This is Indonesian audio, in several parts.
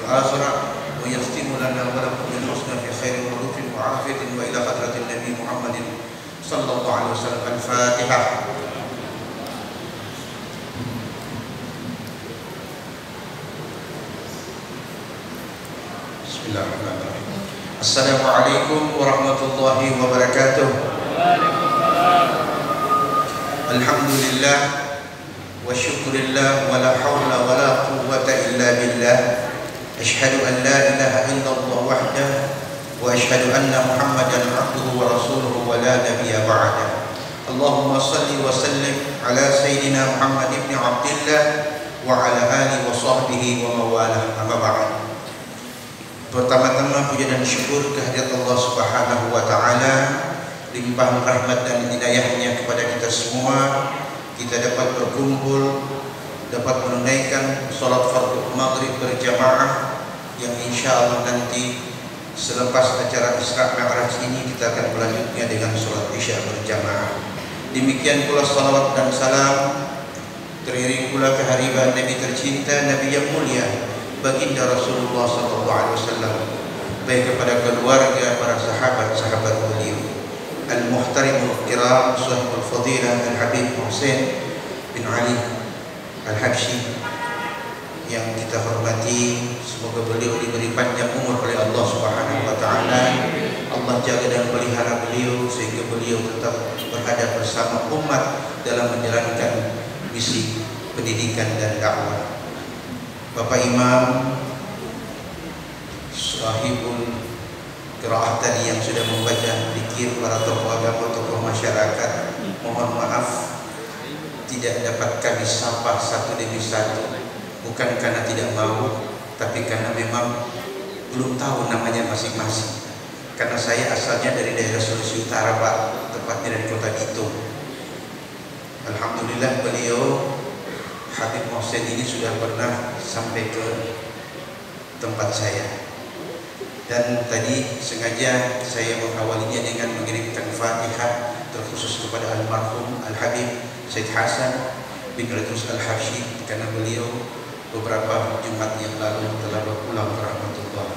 والآخرة ويختم لنا ولكم بالحسنى في خير ولطف وعافية وإلى حضرة النبي محمد صلى الله عليه وسلم. الفاتحة. بسم الله الرحمن الرحيم. السلام عليكم ورحمة الله وبركاته. الحمد لله وشكر الله ولا حول ولا قوة إلا بالله. أشهد أن لا إله إلا الله وحده وأشهد أن محمدا عبده ورسوله ولا نبي بعده. اللهم صل وسلم على سيدنا محمد بن عبد الله وعلى آله وصحبه ومواله. أما بعد. Pertama-tama puja dan syukur kehadirat Allah Subhanahu wa taala, limpahan rahmat dan hidayahnya kepada kita semua. Kita dapat berkumpul, dapat menunaikan salat fardu maghrib berjamaah yang insya Allah nanti selepas acara Isra Mi'raj ini kita akan melanjutnya dengan salat Isya berjamaah. Demikian pula salawat dan salam teriring pula kehadiran Nabi tercinta, Nabi yang mulia, baginda Rasulullah SAW, baik kepada keluarga, para sahabat-sahabat beliau. Al-Muhtarimul Kiram, Sahibul Fadilah Al-Habib Hussein bin Ali Al-Habsyi yang kita hormati, semoga beliau diberi panjang umur oleh Allah Subhanahu wa taala. Allah jaga dan pelihara beliau sehingga beliau tetap berada bersama umat dalam menjalankan misi pendidikan dan dakwah. Bapak Imam, sahibul qiraah tadi yang sudah membaca zikir, para tokoh agama, tokoh masyarakat, mohon maaf tidak dapat kami sapa satu demi satu, bukan karena tidak mau, tapi karena memang belum tahu namanya masing-masing. Karena saya asalnya dari daerah Sulawesi Utara, Pak, tepatnya dari Kota Bitung. Alhamdulillah beliau Habib Hussein ini sudah pernah sampai ke tempat saya, dan tadi sengaja saya mengawalinya dengan mengirimkan Fatihah terkhusus kepada almarhum Al-Habib Syed Hasan bin Idrus Al-Habsyi, karena beliau beberapa Jumat yang lalu telah berpulang ke rahmatullah.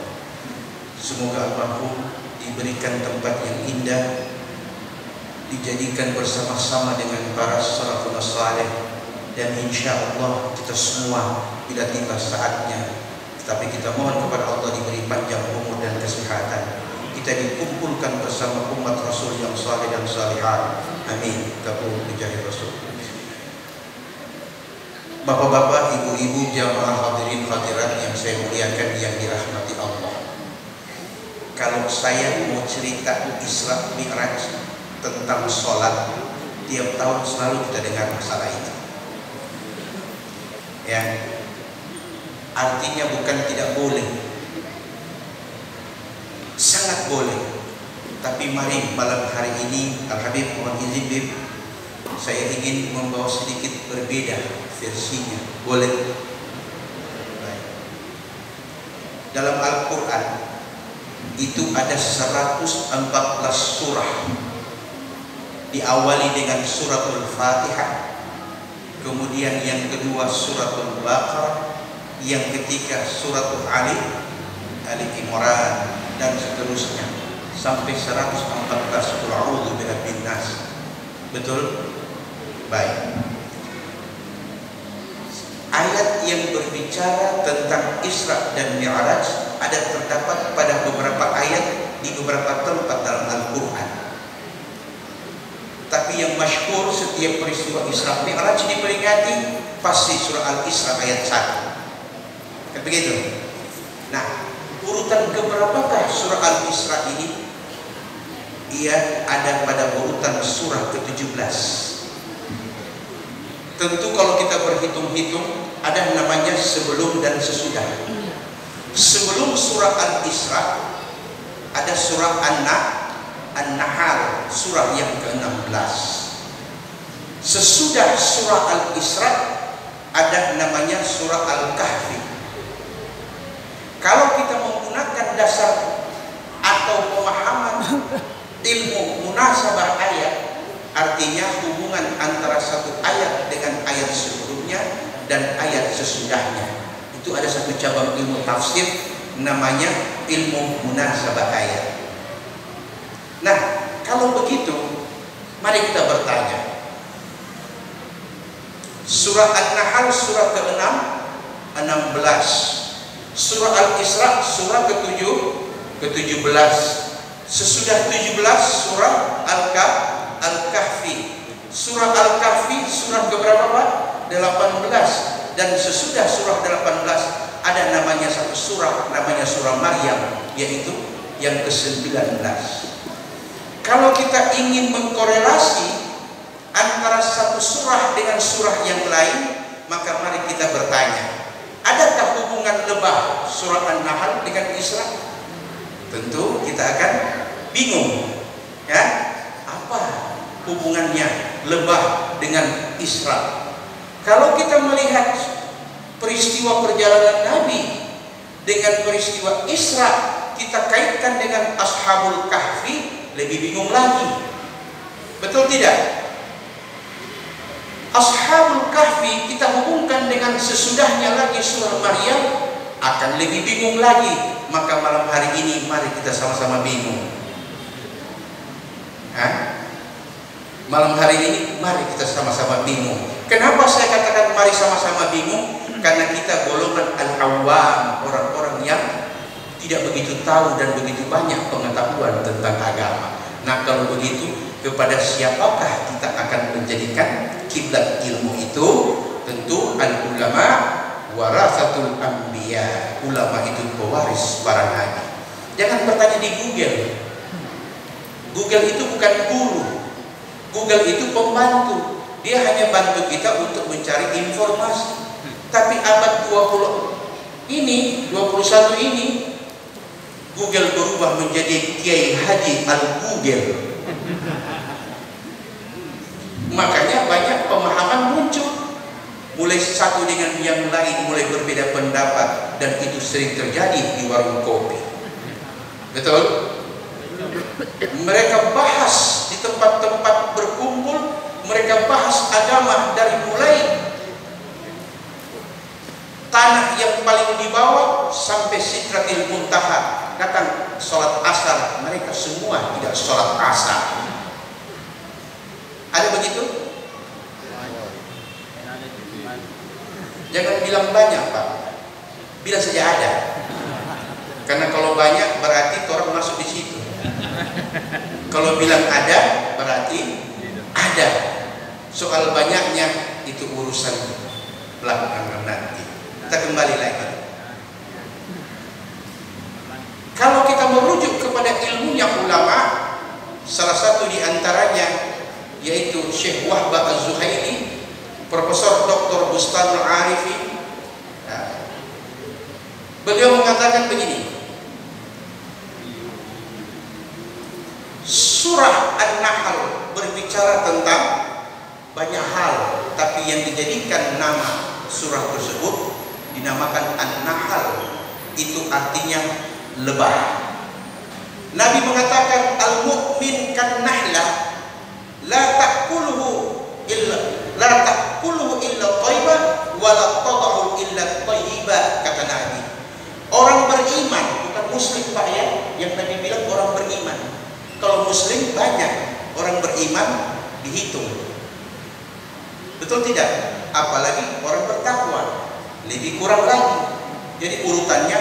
Semoga almarhum diberikan tempat yang indah, dijadikan bersama-sama dengan para salafun saleh, dan insya Allah kita semua bila tiba saatnya, tapi kita mohon kepada Allah diberi panjang umur dan kesehatan, kita dikumpulkan bersama umat Rasul yang saleh dan salihah. Amin. Kabul bijahi Rasul. Bapak-bapak, ibu-ibu, jamaah hadirin hadirat yang saya muliakan, yang dirahmati Allah. Kalau saya mau cerita Isra Mi'raj tentang sholat, tiap tahun selalu kita dengar masalah itu. Ya, artinya bukan tidak boleh, sangat boleh. Tapi mari malam hari ini Al-Habib mohon izin Bib, saya ingin membawa sedikit berbeda versinya. Boleh? Baik. Dalam Al-Quran itu ada 114 surah. Diawali dengan suratul Fatihah, kemudian yang kedua suratul Baqarah, yang ketiga suratul Ali Imran, dan seterusnya sampai 114 Qul a'udzu birabbin nas. Betul? Baik. Ayat yang berbicara tentang Isra dan Mi'raj ada terdapat pada beberapa ayat di beberapa tempat dalam Al-Quran. Tapi yang masyhur setiap peristiwa Isra Mi'raj diperingati pasti surah Al-Isra ayat 1. Kan begitu? Nah, urutan keberapakah surah Al-Isra ini? Ia ada pada urutan surah ke-17. Tentu kalau kita berhitung-hitung ada namanya sebelum dan sesudah. Sebelum surah Al-Isra ada surah An-Nahl, surah yang ke-16. Sesudah surah Al-Isra ada namanya surah Al-Kahfi. Kalau kita menggunakan dasar atau pemahaman ilmu munasabah ayat, artinya hubungan antara satu ayat dengan ayat sebelumnya dan ayat sesudahnya. Itu ada satu cabang ilmu tafsir namanya ilmu munasabah ayat. Nah, kalau begitu, mari kita bertanya. Surah An-Nahl surah ke-6, 16. Surah Al-Isra surah ke-17. Sesudah 17 surah Al-Kahfi. Surah Al-Kahfi surah keberapa Pak? 18. Dan sesudah surah 18 ada namanya satu surah, namanya surah Maryam, yaitu yang ke-19. Kalau kita ingin mengkorelasi antara satu surah dengan surah yang lain, maka mari kita bertanya, adakah hubungan lebah surah An-Nahl dengan Isra? Tentu kita akan bingung, ya, apa hubungannya lebah dengan Isra? Kalau kita melihat peristiwa perjalanan Nabi dengan peristiwa Isra, kita kaitkan dengan Ashabul Kahfi, lebih bingung lagi. Betul tidak? Ashabul Kahfi kita hubungkan dengan sesudahnya lagi surah Maryam, akan lebih bingung lagi. Maka malam hari ini mari kita sama-sama bingung. Malam hari ini mari kita sama-sama bingung. Kenapa saya katakan mari sama-sama bingung? Karena kita golongan al-awam, orang-orang yang tidak begitu tahu dan begitu banyak pengetahuan tentang agama. Nah, kalau begitu, kepada siapakah kita akan menjadikan kiblat ilmu itu? Tentu al-ulama warasatul anbiya. Ulama itu pewaris para nabi. Jangan bertanya di Google. Google itu bukan guru. Google itu pembantu. Dia hanya bantu kita untuk mencari informasi. Tapi abad 20 ini, 21 ini, Google berubah menjadi Kiai Haji Al-Google. Makanya banyak pemahaman muncul, mulai satu dengan yang lain, mulai berbeda pendapat, dan itu sering terjadi di warung kopi. Betul? Mereka bahas di tempat-tempat berkumpul, mereka bahas agama dari mulai tanah yang paling di bawah sampai Sidratil Muntaha. Datang sholat asar, mereka semua tidak sholat asar. Ada begitu? Jangan bilang banyak Pak, bilang saja ada. Karena kalau banyak berarti orang masuk di situ. Kalau bilang ada berarti ada. Soal banyaknya itu urusan belakangan nanti. Kita kembali lagi. Kalau kita merujuk kepada ilmunya ulama, salah satu di antaranya yaitu Syekh Wahbah Az-Zuhaili, Profesor Dr. Bustanul Arifi. Beliau mengatakan begini, surah An-Nahl berbicara tentang banyak hal, tapi yang dijadikan nama surah tersebut dinamakan An-Nahl, itu artinya lebah. Nabi mengatakan al-mu'min kan nahlah la ta'kuluhu illa thayyiba wa la tad'u illa thayyiba, kata Nabi. Orang beriman, bukan muslim Pak ya, yang Nabi bilang orang beriman. Kalau muslim banyak, orang beriman dihitung. Betul tidak? Apalagi orang bertakwa, lebih kurang lagi. Jadi urutannya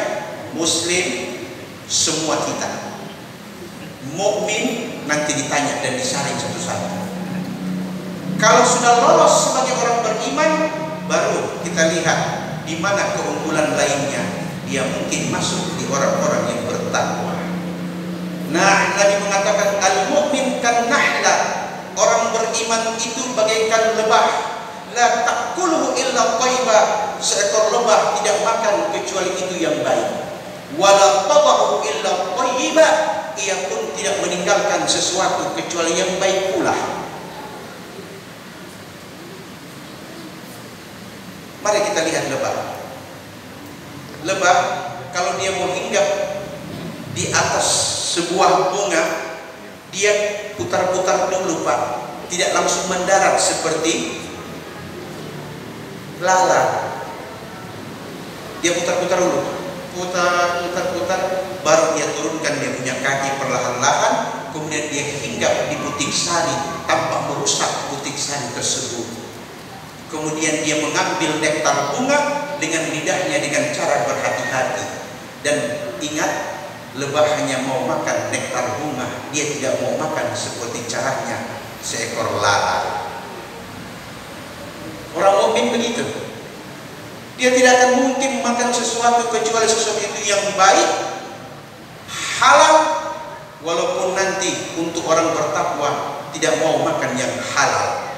muslim semua kita, mukmin nanti ditanya dan disaring satu-satu. Kalau sudah lolos sebagai orang beriman, baru kita lihat di mana keunggulan lainnya. Dia mungkin masuk di orang-orang yang bertakwa. Nah, Nabi mengatakan al-mu'min kan nahla, orang beriman itu bagaikan lebah, la ta'kuluhu illa thayyiba, seekor lebah tidak makan kecuali itu yang baik. Wala tad'u illa thayyiba, ia pun tidak meninggalkan sesuatu kecuali yang baik pula. Mari kita lihat lebah. Lebah kalau dia mau hinggap di atas sebuah bunga, dia putar-putar dulu Pak, tidak langsung mendarat seperti lalat. Dia putar-putar dulu, putar, baru dia turunkan dia punya kaki perlahan-lahan, kemudian dia hinggap di butik sari tanpa merusak butik sari tersebut. Kemudian dia mengambil nektar bunga dengan lidahnya dengan cara berhati-hati. Dan ingat, lebah hanya mau makan nektar bunga, dia tidak mau makan seperti caranya seekor lalat. Orang mukmin begitu. Dia tidak akan mungkin makan sesuatu kecuali sesuatu itu yang baik, halal, walaupun nanti untuk orang bertakwa tidak mau makan yang halal.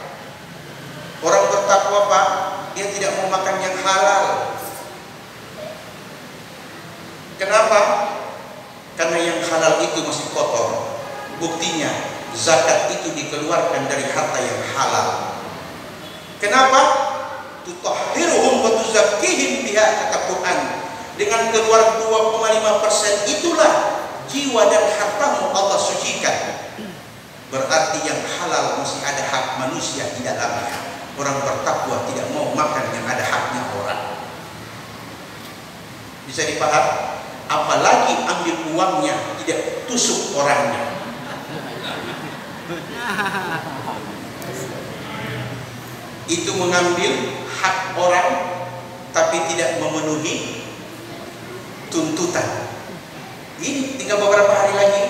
Orang bertakwa, Pak, dia tidak mau makan yang halal. Kenapa? Karena yang halal itu masih kotor. Buktinya zakat itu dikeluarkan dari harta yang halal. Kenapa? Tutahhiruhum wa tuzakkihim biha, kata Quran. Dengan keluar 2,5% itulah jiwa dan hartamu Allah sucikan. Berarti yang halal masih ada hak manusia di dalamnya. Orang bertakwa tidak mau makan yang ada haknya orang. Bisa dipaham? Apalagi ambil uangnya, tidak tusuk orangnya. Itu mengambil hak orang tapi tidak memenuhi tuntutan. Ini tinggal beberapa hari lagi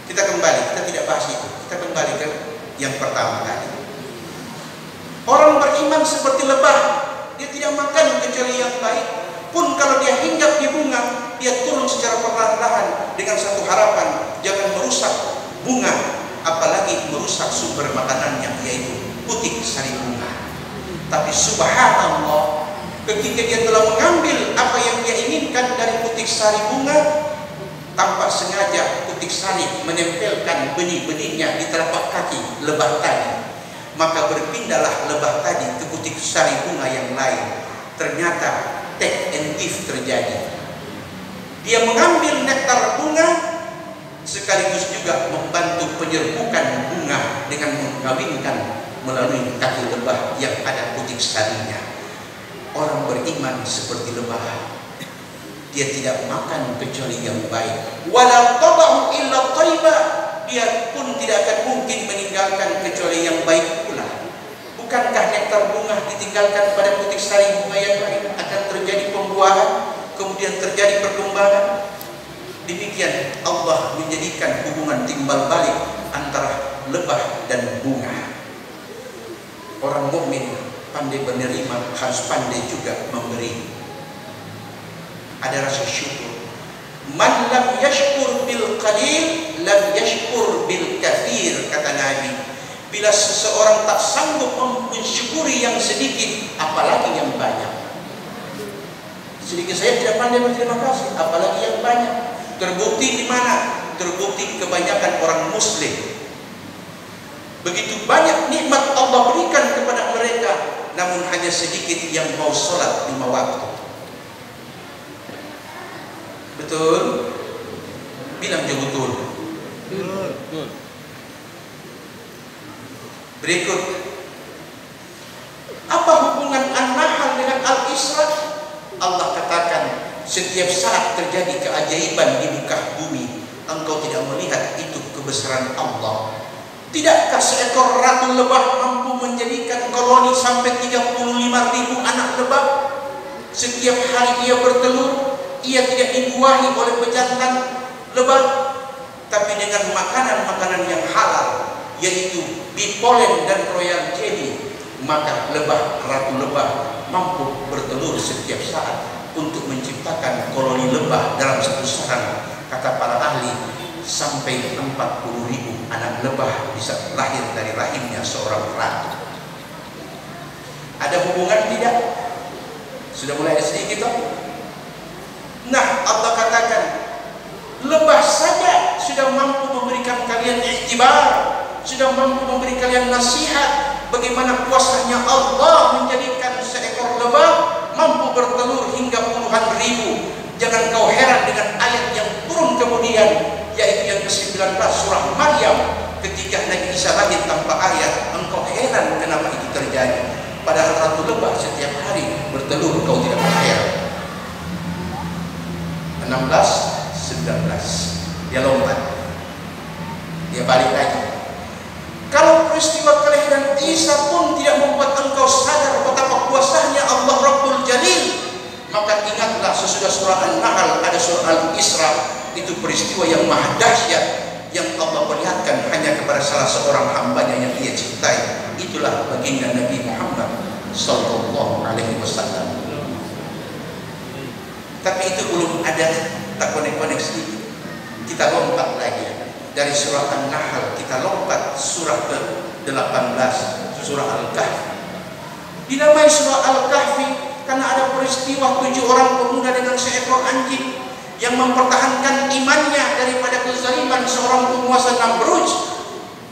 kita kembali, kita tidak bahas itu. Kita kembali ke yang pertama tadi. Orang beriman seperti lebah, dia tidak makan kecuali yang baik. Pun kalau dia hinggap di bunga, dia turun secara perlahan-lahan dengan satu harapan, jangan merusak bunga, apalagi merusak sumber makanannya, yaitu butik sari bunga. Tapi subhanallah, ketika dia telah mengambil apa yang dia inginkan dari butik sari bunga, tanpa sengaja butik sari menempelkan benih-benihnya di telapak kaki lebah tadi, maka berpindahlah lebah tadi ke butik sari bunga yang lain. Ternyata take and give terjadi. Dia mengambil nektar bunga sekaligus juga membantu penyerbukan bunga dengan mengawinkan melalui kaki lebah yang ada butik sarinya. Orang beriman seperti lebah, dia tidak makan kecuali yang baik. Wala tada'u illa thayba, dia pun tidak akan mungkin meninggalkan kecuali yang baik pula. Bukankah nektar bunga ditinggalkan pada butik sari bunga yang lain akan terjadi pembuahan, kemudian terjadi perkembangan? Demikian Allah menjadikan hubungan timbal balik antara lebah dan bunga. Orang mukmin pandai menerima, harus pandai juga memberi. Ada rasa syukur. Man lam yashkur bil qalil lam yashkur bil kathir, kata Nabi. Bila seseorang tak sanggup mensyukuri yang sedikit, apalagi yang banyak. Sedikit saya tidak pandai berterima kasih, apalagi yang banyak. Terbukti di mana? Terbukti kebanyakan orang muslim. Begitu banyak nikmat Allah berikan kepada mereka, namun hanya sedikit yang mau sholat 5 waktu. Betul? Bilang je betul. Betul. Berikut, apa hubungan An-Nahl dengan Al-Isra? Allah katakan, setiap saat terjadi keajaiban di muka bumi, engkau tidak melihat itu kebesaran Allah. Tidakkah seekor ratu lebah mampu menjadikan koloni sampai 35.000 anak lebah? Setiap hari ia bertelur, ia tidak dibuahi oleh pejantan lebah, tapi dengan makanan-makanan yang halal, yaitu bipolen dan royal jelly, maka ratu lebah mampu bertelur setiap saat untuk menciptakan koloni lebah dalam satu sarang. Kata para ahli, sampai 40.000 anak lebah bisa lahir dari rahimnya seorang ratu. Ada hubungan tidak? Sudah mulai ada sedikit toh? Nah, Allah katakan, lebah saja sudah mampu memberikan kalian iktibar, sudah mampu memberi kalian nasihat bagaimana kuasanya Allah menjadikan seekor lebah mampu bertelur hingga puluhan ribu. Jangan kau heran dengan ayat yang turun kemudian, yaitu yang ke-19 surah Maryam, ketika Nabi Isa lahir tanpa ayat. Engkau heran kenapa itu terjadi. Padahal ratu lebah setiap hari bertelur, kau tidak percaya. 16, 19, dia lompat, dia balik lagi. Kalau peristiwa kelahiran Isa pun tidak membuat engkau sadar betapa kuasanya Allah Rabbul Jalil, maka ingatlah sesudah surah An-Nahl ada surah Al-Isra. Itu peristiwa yang maha dahsyat yang Allah perlihatkan hanya kepada salah seorang hambanya yang ia cintai. Itulah baginda Nabi Muhammad sallallahu alaihi wasallam. Tapi itu belum ada, tak konek-konek sedikit. Kita lompat lagi dari surah An-Nahl, kita lompat surah ke-18, surah Al-Kahfi. Dinamai surah Al-Kahfi karena ada peristiwa 7 orang pemuda dengan seekor anjing yang mempertahankan imannya daripada kezaliman seorang penguasa Namrud.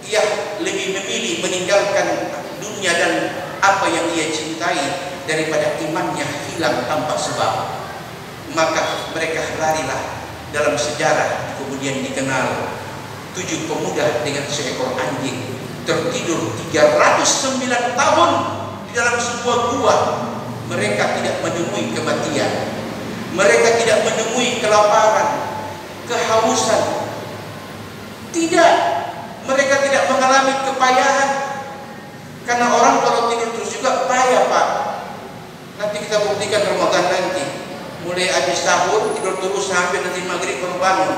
Ia lebih memilih meninggalkan dunia dan apa yang ia cintai daripada imannya hilang tanpa sebab. Maka mereka larilah. Dalam sejarah kemudian dikenal 7 pemuda dengan seekor anjing tertidur 309 tahun di dalam sebuah gua. Mereka tidak menemui kematian, mereka tidak menemui kelaparan, kehausan, tidak, mereka tidak mengalami kepayahan. Karena orang kalau tidur terus juga payah, Pak. Nanti kita buktikan Ramadan nanti, mulai habis sahur tidur terus sampai nanti maghrib baru bangun.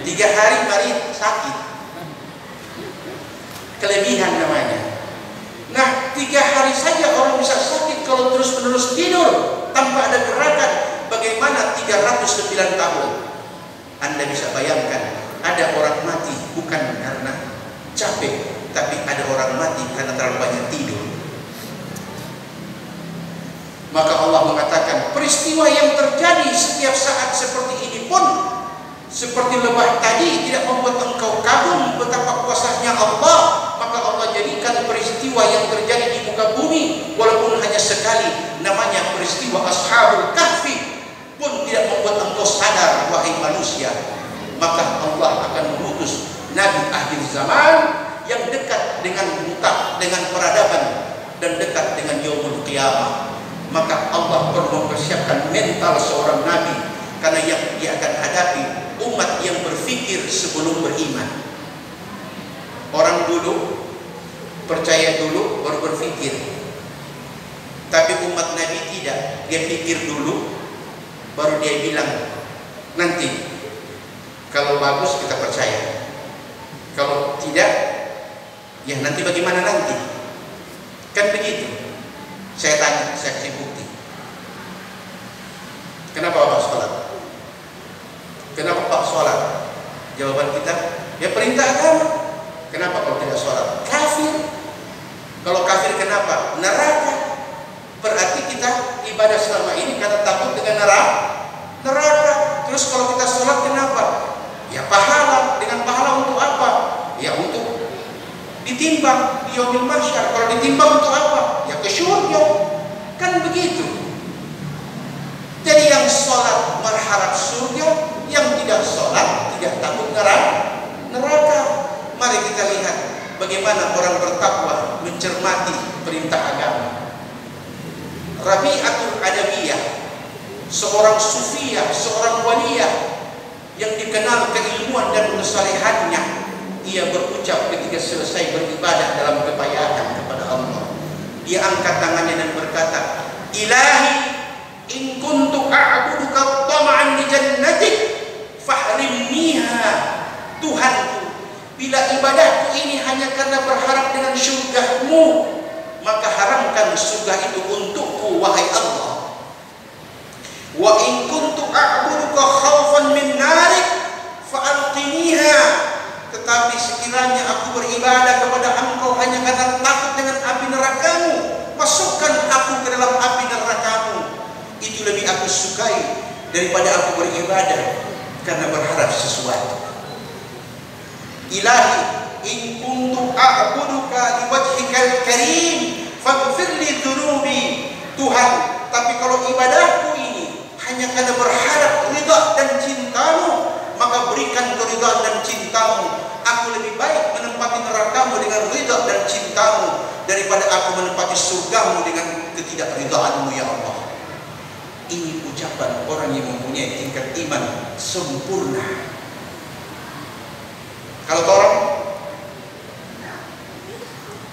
3 hari mari sakit, kelebihan namanya. Nah, 3 hari saja orang bisa sakit kalau terus menerus tidur tanpa ada gerakan. Bagaimana 309 tahun? Anda bisa bayangkan, ada orang mati bukan karena capek, tapi ada orang mati karena terlalu banyak tidur. Maka Allah mengatakan peristiwa yang terjadi setiap saat seperti ini pun seperti lebah tadi tidak membuat engkau kagum betapa kuasanya Allah. Maka Allah jadikan peristiwa yang terjadi di muka bumi walaupun hanya sekali, namanya peristiwa Ashabul Kahfi, pun tidak membuat engkau sadar wahai manusia. Maka Allah akan mengutus Nabi akhir zaman yang dekat dengan mutak, dengan peradaban, dan dekat dengan yaumul qiyamah. Maka Allah perlu mempersiapkan mental seorang Nabi, karena yang dia akan hadapi umat yang berpikir sebelum beriman. Orang dulu percaya dulu baru berpikir, tapi umat Nabi tidak. Dia pikir dulu baru dia bilang nanti. Kalau bagus kita percaya, kalau tidak ya nanti bagaimana nanti. Kan begitu. Saya tanya, saya kasih bukti. Kenapa Bapak sholat? Kenapa Pak sholat? Jawaban kita, ya perintah agama. Kenapa kalau tidak sholat? Kafir. Kalau kafir kenapa? Neraka. Berarti kita ibadah selama ini karena takut dengan neraka. Terus kalau kita sholat kenapa? Ya pahala. Dengan pahala untuk apa? Ya untuk ditimbang di yaumil mahsyar. Kalau ditimbang untuk apa? Ya ke syurga. Kan begitu. Jadi yang sholat berharap surga, yang tidak sholat tidak takut neraka. Mari kita lihat bagaimana orang bertakwa mencermati perintah agama. Rabi'atul Adawiyah, seorang sufiyah, seorang waliyah yang dikenal keilmuan dan kesalehannya, ia berucap ketika selesai beribadah dalam kepayahan kepada Allah. Dia angkat tangannya dan berkata, Ilahi, in kuntu a'buduka tama'an li jannatik fahrimniha. Tuhanku, bila ibadahku ini hanya karena berharap dengan syurga-Mu, maka haramkan surga itu untukku, wahai Allah. Wa in kuntu a'buduka khaufan min narik fa'alqiniha. Tetapi sekiranya aku beribadah kepada Engkau hanya karena takut dengan api neraka-Mu, masukkan aku ke dalam api neraka-Mu. Itu lebih aku sukai daripada aku beribadah karena berharap sesuatu. Ilahi, in kuntu a'buduka liwajhikal karim faghfir li dzunubi. Tuhan, tapi kalau ibadahku ini hanya karena berharap ridha dan cinta-Mu, maka berikan keridhaan dan cinta-Mu. Aku lebih baik menempati neraka-Mu dengan ridha dan cinta-Mu daripada daripada aku menempati surgamu dengan ketidakridhaanmu ya Allah. Ini ucapan orang yang mempunyai tingkat iman sempurna.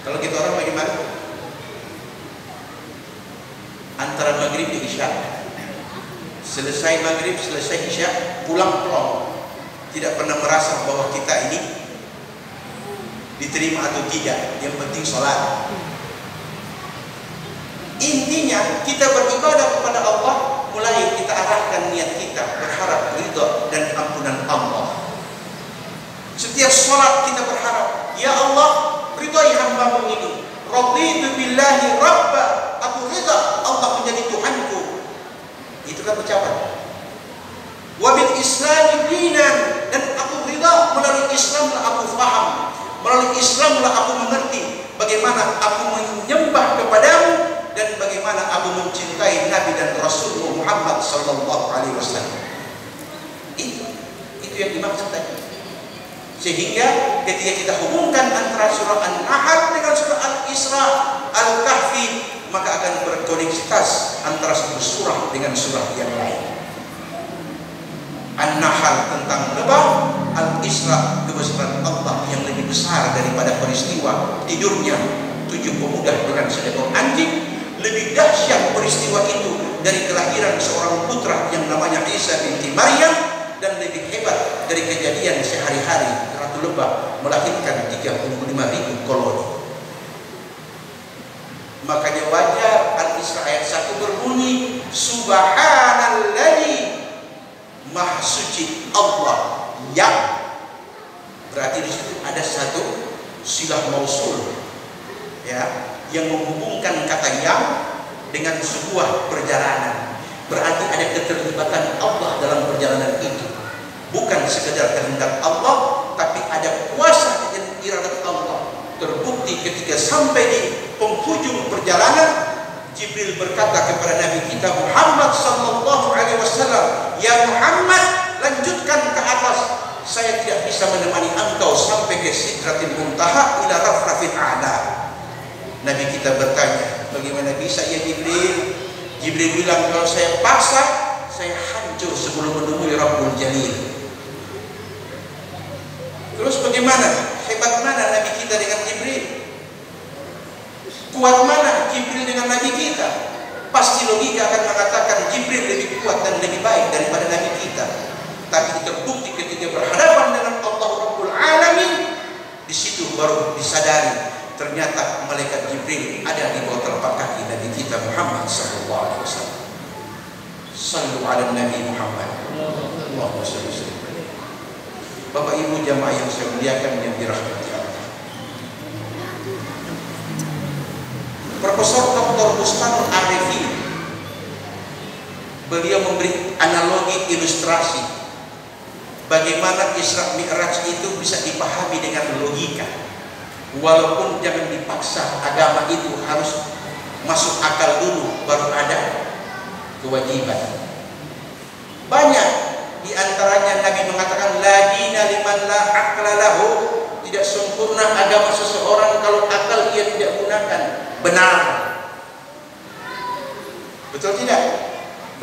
Kalau kita orang bagaimana? Antara maghrib dan isya, selesai maghrib, selesai isya, pulang. Tidak pernah merasa bahwa kita ini diterima atau tidak. Yang penting sholat. Intinya kita beribadah kepada Allah, mulai kita arahkan niat kita berharap ridha dan ampunan Allah. Setiap sholat kita berharap, ya Allah, ridhai hamba-Mu ini. Raditu billahi rabba, aku ridha Allah menjadi Tuhanku. Itu kan ucapan. Wa bil Islam dinan, dan aku ridha melalui Islamlah aku faham, melalui Islamlah aku mengerti bagaimana aku menyembah kepadamu dan bagaimana aku mencintai Nabi dan Rasulullah Muhammad sallallahu alaihi wasallam. Itu yang dimaksud tadi. Sehingga ketika kita hubungkan antara surah An-Nahl dengan surah Al-Isra, Al-Kahfi, maka akan berkoneksitas antara satu surah dengan surah yang lain. An-Nahl tentang lebah, Al-Isra kebesaran Allah yang lebih besar daripada peristiwa tidurnya 7 pemuda dengan seekor anjing. Lebih dahsyat peristiwa itu dari kelahiran seorang putra yang namanya Isa binti Maryam, dan lebih hebat dari kejadian sehari-hari Ratu Lebah melahirkan 35.000 koloni. Makanya wajar Al-Isra ayat 1 berbunyi Subhanalladzi, Maha Suci Allah yang, berarti di situ ada satu silah mausul, ya, yang menghubungkan kata yang dengan sebuah perjalanan. Berarti ada keterlibatan Allah dalam perjalanan itu. Bukan sekedar kehendak Allah, tapi ada kuasa dan iradat Allah. Terbukti ketika sampai di penghujung perjalanan, Jibril berkata kepada Nabi kita Muhammad sallallahu alaihi wasallam, "Ya Muhammad, lanjutkan ke atas. Saya tidak bisa menemani engkau sampai ke Sidratil Muntaha ila Rafrafil A'la." Nabi kita bertanya, bagaimana bisa ya Jibril? Jibril bilang, kalau saya paksa, saya hancur sebelum menemui Rabbul Jalil. Terus bagaimana? Hebat mana Nabi kita dengan Jibril? Kuat mana Jibril dengan Nabi kita? Pasti logika akan mengatakan Jibril lebih kuat dan lebih baik daripada Nabi kita. Tapi terbukti ketika berhadapan dengan Allah Rabbul Alamin, di situ baru disadari ternyata malaikat Jibril ada di bawah telapak kaki Nabi kita Muhammad sallallahu alaihi wasallam. Sallu ala Nabi Muhammad. Allahumma shalli wa sallim. Bapak Ibu jamaah yang saya muliakan yang dirahmati Allah. Profesor Dr. Bustanul Arifin, beliau memberi analogi ilustrasi bagaimana Isra Mi'raj itu bisa dipahami dengan logika. Walaupun jangan dipaksa, agama itu harus masuk akal dulu baru ada kewajiban. Banyak di antaranya Nabi mengatakan la dina liman la aqla lahu, tidak sempurna agama seseorang kalau akal ia tidak gunakan. Benar. Betul tidak?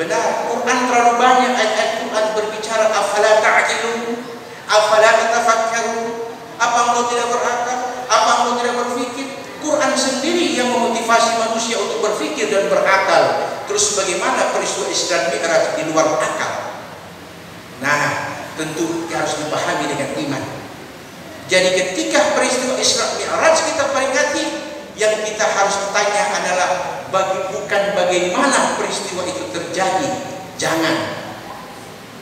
Benar. Quran terlalu banyak ayat-ayat Quran berbicara afala ta'qilun, afala tatafakkarun. Apa engkau tidak berakal? Apa engkau tidak berpikir? Quran sendiri yang memotivasi manusia untuk berpikir dan berakal. Terus bagaimana peristiwa Isra Mi'raj di luar akal? Nah, tentu harus dipahami dengan iman. Jadi ketika peristiwa Isra Mi'raj kita peringati, yang kita harus tanya adalah bukan bagaimana peristiwa itu terjadi. Jangan.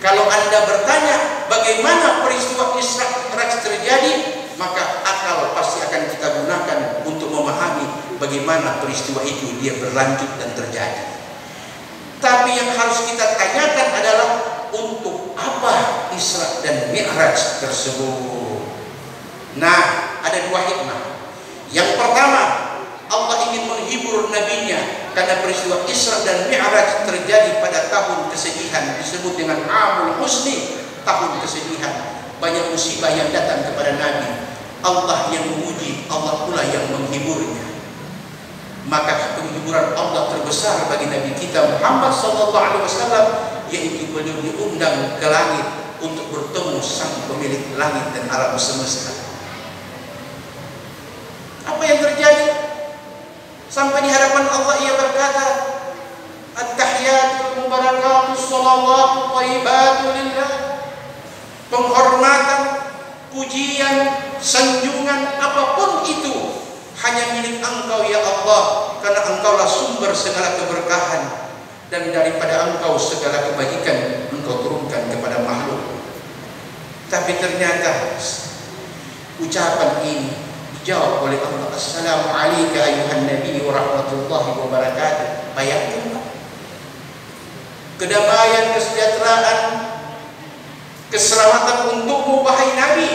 Kalau Anda bertanya bagaimana peristiwa Isra Mi'raj terjadi, maka akal pasti akan kita gunakan untuk memahami bagaimana peristiwa itu dia berlanjut dan terjadi. Tapi yang harus kita tanyakan adalah untuk apa Isra dan Mi'raj tersebut. Nah, ada dua hikmah. Yang pertama, Allah ingin menghibur nabinya karena peristiwa Isra dan Mi'raj terjadi pada tahun kesedihan, disebut dengan Amul Husni, tahun kesedihan. Banyak musibah yang datang kepada Nabi. Allah yang memuji, Allah pula yang menghiburnya. Maka penghiburan Allah terbesar bagi Nabi kita Muhammad SAW, yaitu beliau diundang ke langit untuk bertemu sang pemilik langit dan alam semesta. Apa yang terjadi? Sampai di hadapan Allah ia berkata, At-tahiyatul mubarakatus sholawatu thayyibatu lillah. Penghormatan, pujian, sanjungan, apapun itu hanya milik Engkau ya Allah, karena Engkaulah sumber segala keberkahan, dan daripada Engkau segala kebaikan Engkau turunkan kepada makhluk. Tapi ternyata ucapan ini dijawab oleh Allah, Assalamu alayka ayuhan nabi wa rahmatullahi wa barakatuh. Bayangkan, kedamaian, kesejahteraan, keselamatan untukmu wahai Nabi.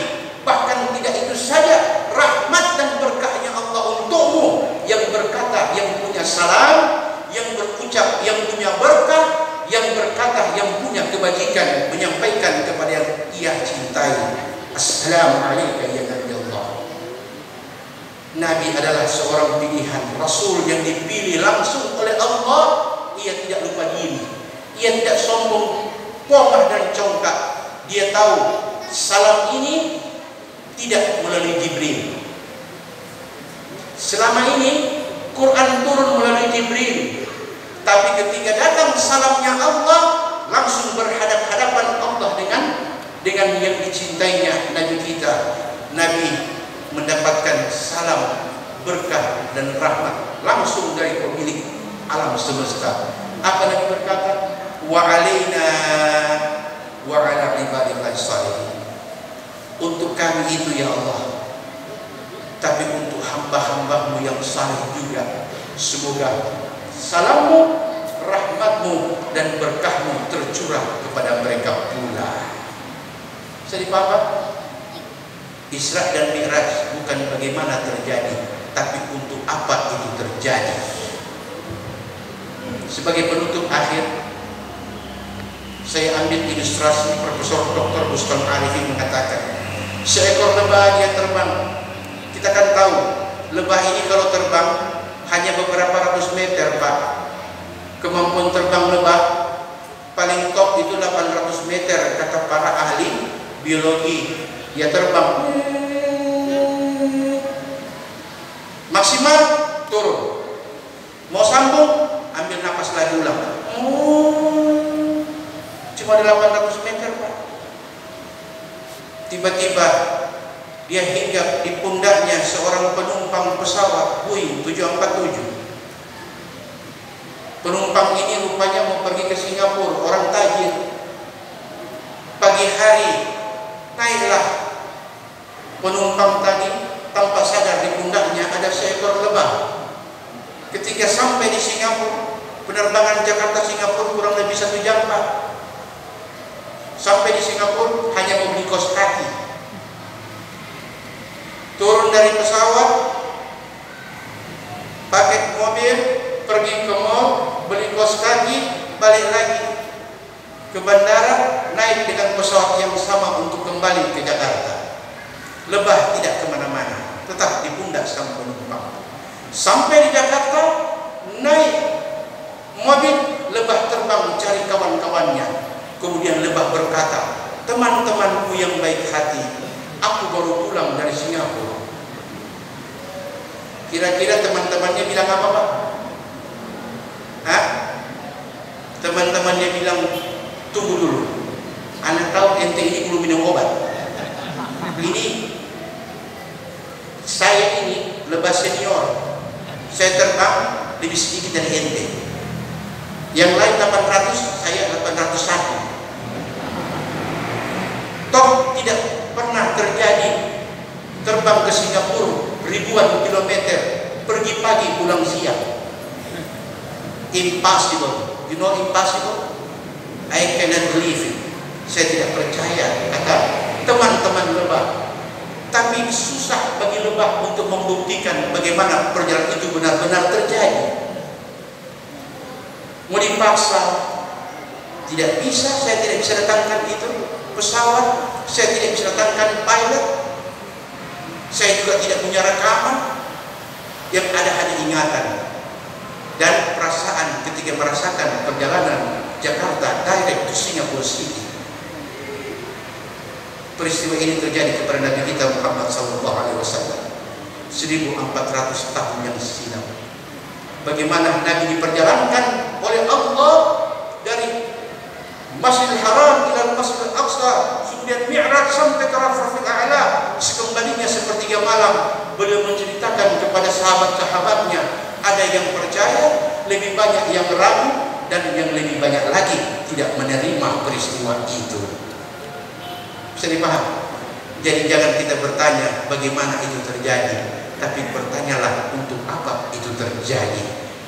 Bahkan tidak itu saja, rahmat dan berkahnya Allah untukmu, yang berkata, yang punya salam, yang berucap, yang punya berkah, yang berkata, yang punya kebajikan, menyampaikan kepada yang ia cintai. Assalamu alayka ya Nabi Allah. Nabi adalah seorang pilihan, Rasul yang dipilih langsung oleh Allah. Ia tidak lupa diri, ia tidak sombong, pongah dan congkak. Dia tahu salam ini tidak melalui Jibril. Selama ini Quran turun melalui Jibril, tapi ketika datang salamnya Allah, langsung berhadap-hadapan Allah dengan yang dicintainya Nabi kita. Nabi mendapatkan salam, berkah dan rahmat langsung dari pemilik alam semesta. Apa Nabi berkata? Wa alaina wa ala ibadillahi shalihin. Untuk kami itu ya Allah, tapi untuk hamba-hambamu yang saleh juga, semoga salammu, rahmatmu dan berkahmu tercurah kepada mereka pula. Bisa dipahami? Isra dan Mi'raj bukan bagaimana terjadi, tapi untuk apa itu terjadi. Sebagai penutup akhir, saya ambil ilustrasi Profesor Dr. Bustam Arifin mengatakan, seekor lebah dia terbang. Kita kan tahu lebah ini kalau terbang hanya beberapa ratus meter, Pak. Kemampuan terbang lebah paling top itu 800 meter kata para ahli biologi. Dia terbang maksimal turun, mau sambung ambil napas lagi ulang. Cuma 800 meter, Pak. Tiba-tiba dia hinggap di pundaknya seorang penumpang pesawat Boeing 747. Penumpang ini rupanya mau pergi ke Singapura, orang tajir. Pagi hari naiklah penumpang tadi, tanpa sadar di pundaknya ada seekor lebah. Ketika sampai di Singapura, penerbangan Jakarta Singapura kurang lebih 1 jam, Pak. Sampai di Singapura hanya mau beli kos kaki. Turun dari pesawat, pakai mobil, pergi ke mall, beli kos kaki, balik lagi ke bandara, naik dengan pesawat yang sama untuk kembali ke Jakarta. Lebah tidak kemana-mana, tetap di pundak sang penumpang. Sampai di Jakarta, naik mobil, lebah terbang cari kawan-kawannya. Kemudian lebah berkata, teman-temanku yang baik hati, aku baru pulang dari Singapura. Kira-kira teman-temannya bilang apa, Pak? Hah? Teman-temannya bilang, tunggu dulu, anak tahu ente ini belum minum obat. Ini saya ini lebah senior, saya terbang lebih sedikit dari ente. Yang lain 800, saya 801. Toh tidak pernah terjadi terbang ke Singapura ribuan kilometer, pergi pagi pulang siang. Impossible. You know impossible? I cannot believe it. Saya tidak percaya, kata teman-teman lebah. Tapi susah bagi lebah untuk membuktikan bagaimana perjalanan itu benar-benar terjadi. Mau dipaksa, tidak bisa. Saya tidak bisa datangkan itu pesawat, saya tidak bisa datangkan pilot, saya juga tidak punya rekaman. Yang ada hanya ingatan. dan perasaan ketika merasakan perjalanan Jakarta direct ke Singapore City. Peristiwa ini terjadi kepada Nabi kita Muhammad SAW 1400 tahun yang silam. Bagaimana Nabi diperjalankan oleh Allah dari Masjidil Haram ila Masjidil Aqsa, kemudian Mi'raj sampai ke Rafiqil A'la. Sekembalinya sepertiga malam, beliau menceritakan kepada sahabat-sahabatnya, ada yang percaya, lebih banyak yang ragu, dan yang lebih banyak lagi tidak menerima peristiwa itu. Bisa dipaham? Jadi jangan kita bertanya bagaimana itu terjadi, tapi bertanyalah untuk apa itu terjadi,